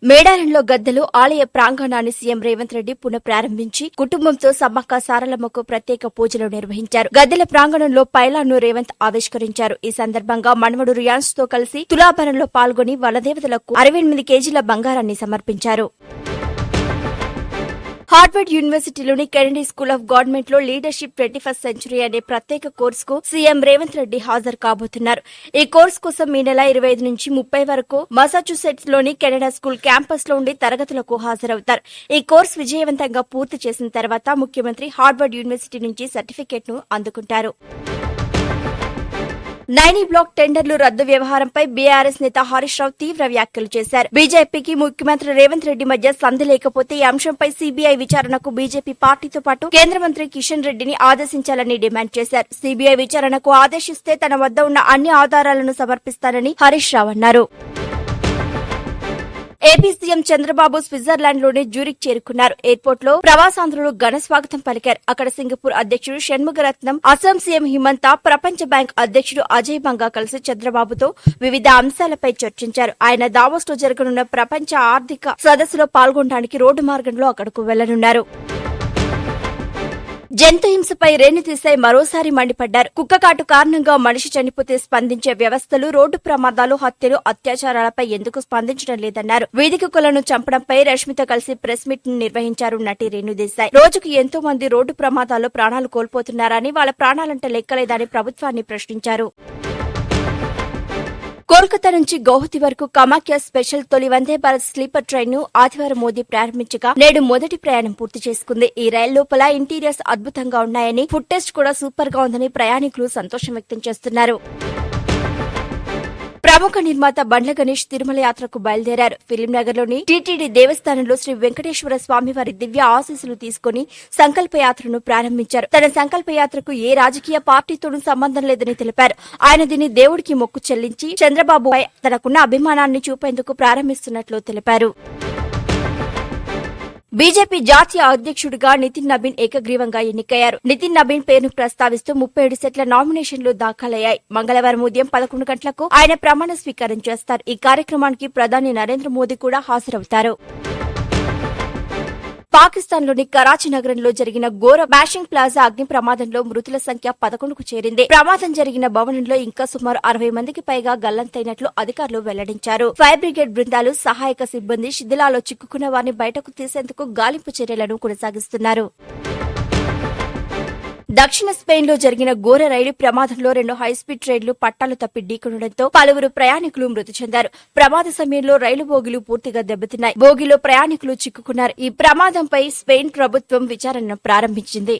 మేడారంలో గద్దెలు ఆలయ ప్రాంగణాన్ని సీఎం రేవంత్ రెడ్డి పునఃప్రారంభించి కుటుంబంతో సమ్మక్క సారలమ్మకు ప్రత్యేక పూజలు నిర్వహించారు. గద్దెల ప్రాంగణంలో పైలాన్ను రేవంత్ ఆవిష్కరించారు. ఈ సందర్భంగా మనవడు రియాన్స్ తో కలిసి తులాభరణంలో పాల్గొని వనదేవతలకు 68 కేజీల బంగారాన్ని సమర్పించారు. హార్వర్డ్ యూనివర్సిటీలోని కెనడీ స్కూల్ ఆఫ్ గవర్నమెంట్ లో లీడర్షిప్ 21st సెంచరీ అనే ప్రత్యేక కోర్సుకు సీఎం రేవంత్ రెడ్డి హాజరు కాబోతున్నారు. ఈ కోర్సు కోసం ఈ నెల 25 నుంచి 30 వరకు మసాచుసెట్స్ లోని కెనడా స్కూల్ క్యాంపస్ లో ఉండి తరగతులకు హాజరవుతారు. ఈ కోర్సు విజయవంతంగా పూర్తి చేసిన తర్వాత ముఖ్యమంత్రి హార్వర్డ్ యూనివర్సిటీ నుంచి సర్టిఫికెట్ ను అందుకుంటారు. నైనీ బ్లాక్ టెండర్లు రద్దు వ్యవహారంపై బీఆర్ఎస్ నేత హరీష్ రావు తీవ్ర వ్యాఖ్యలు చేశారు. బీజేపీకి ముఖ్యమంత్రి రేవంత్ రెడ్డి మధ్య సంధి లేకపోతే ఈ అంశంపై సీబీఐ విచారణకు బీజేపీ పార్టీతో పాటు కేంద్ర మంత్రి కిషన్ రెడ్డిని ఆదేశించాలని డిమాండ్ చేశారు. సీబీఐ విచారణకు ఆదేశిస్తే తన వద్ద ఉన్న అన్ని ఆధారాలను సమర్పిస్తానని హరీష్ రావు అన్నారు. ఏపీ సీఎం చంద్రబాబు స్విట్జర్లాండ్ లోని జ్యూరిక్ చేరుకున్నారు. ఎయిర్పోర్ట్ లో ప్రవాసాంధ్రులు ఘన స్వాగతం పలికారు. అక్కడ సింగపూర్ అధ్యక్షుడు షణ్ముగరత్నం, అస్సాం సీఎం హిమంత, ప్రపంచ బ్యాంక్ అధ్యక్షుడు అజయ్ బంగా కలిసి చంద్రబాబుతో వివిధ అంశాలపై చర్చించారు. ఆయన దావోస్ లో జరగనున్న ప్రపంచ ఆర్థిక సదస్సులో పాల్గొనడానికి రోడ్డు మార్గంలో అక్కడకు వెళ్లనున్నారు. జంతు హింసపై రేణు దేశాయ్ మరోసారి మండిపడ్డారు. కుక్కకాటు కారణంగా మనిషి చనిపోతే స్పందించే వ్యవస్థలు రోడ్డు ప్రమాదాలు, హత్యలు, అత్యాచారాలపై ఎందుకు స్పందించడం లేదన్నారు. వీధి కుక్కలను చంపడంపై రష్మితో కలిసి ప్రెస్ మీట్ ను నిర్వహించారు నటి రేణు దేశాయ్. రోజుకు ఎంతో మంది రోడ్డు ప్రమాదాల్లో ప్రాణాలు కోల్పోతున్నారని, వాళ్ళ ప్రాణాలంటే లెక్కలేదని ప్రభుత్వాన్ని ప్రశ్నించారు. కోల్కతా నుంచి గౌహతి వరకు కామాఖ్య స్పెషల్ తొలి వందే భారత్ స్లీపర్ ట్రైన్ ను ఆదివారం మోదీ ప్రారంభించగా నేడు మొదటి ప్రయాణం పూర్తి చేసుకుంది. ఈ రైలు లోపల ఇంటీరియర్స్ అద్భుతంగా ఉన్నాయని, ఫుడ్ టెస్ట్ కూడా సూపర్ గా ఉందని ప్రయాణికులు సంతోషం వ్యక్తం చేస్తున్నారు. ప్రముఖ నిర్మాత బండ్ల గణేష్ తిరుమల యాత్రకు బయలుదేరారు. ఫిలింనగర్ లోని టీటీడీ దేవస్థానంలో శ్రీ వెంకటేశ్వర స్వామివారి దివ్య ఆశీస్సులు తీసుకుని సంకల్పయాత్రను ప్రారంభించారు. తన సంకల్పయాత్రకు ఏ రాజకీయ పార్టీతోనూ సంబంధం లేదని తెలిపారు. ఆయన దీన్ని దేవుడికి మొక్కు చెల్లించి చంద్రబాబుపై తనకున్న అభిమానాన్ని చూపేందుకు ప్రారంభిస్తున్నట్లు తెలిపారు. బీజేపీ జాతీయ అధ్యక్షుడిగా నితిన్ నబీన్ ఏకగ్రీవంగా ఎన్నికయ్యారు. నితిన్ నబీన్ పేరును ప్రస్తావిస్తూ 37 సెట్ల నామినేషన్లు దాఖలయ్యాయి. మంగళవారం ఉదయం 11 గంటలకు ఆయన ప్రమాణ స్వీకారం చేస్తారు. ఈ కార్యక్రమానికి ప్రధాని నరేంద్ర మోదీ కూడా హాజరవుతారు. పాకిస్తాన్లోని కరాచీ నగరంలో జరిగిన ఘోర బ్యాషింగ్ ప్లాజా అగ్ని ప్రమాదంలో మృతుల సంఖ్య 11కు చేరింది. ప్రమాదం జరిగిన భవనంలో ఇంకా సుమారు 60 మందికి పైగా గల్లంతైనట్లు అధికారులు వెల్లడించారు. ఫైర్ బ్రిగేడ్ బృందాలు, సహాయక సిబ్బంది శిథిలాల్లో చిక్కుకున్న వారిని బయటకు తీసేందుకు గాలింపు చర్యలను కొనసాగిస్తున్నారు. దక్షిణ స్పెయిన్ లో జరిగిన ఘోర రైలు ప్రమాదంలో 2 హైస్పీడ్ ట్రైన్లు పట్టాలు తప్పి ఢీకొనడంతో పలువురు ప్రయాణికులు మృతి చెందారు. ప్రమాద సమయంలో రైలు బోగీలు పూర్తిగా దెబ్బతిన్నాయి. బోగీలో ప్రయాణికులు చిక్కుకున్నారు. ఈ ప్రమాదంపై స్పెయిన్ ప్రభుత్వం విచారణను ప్రారంభించింది.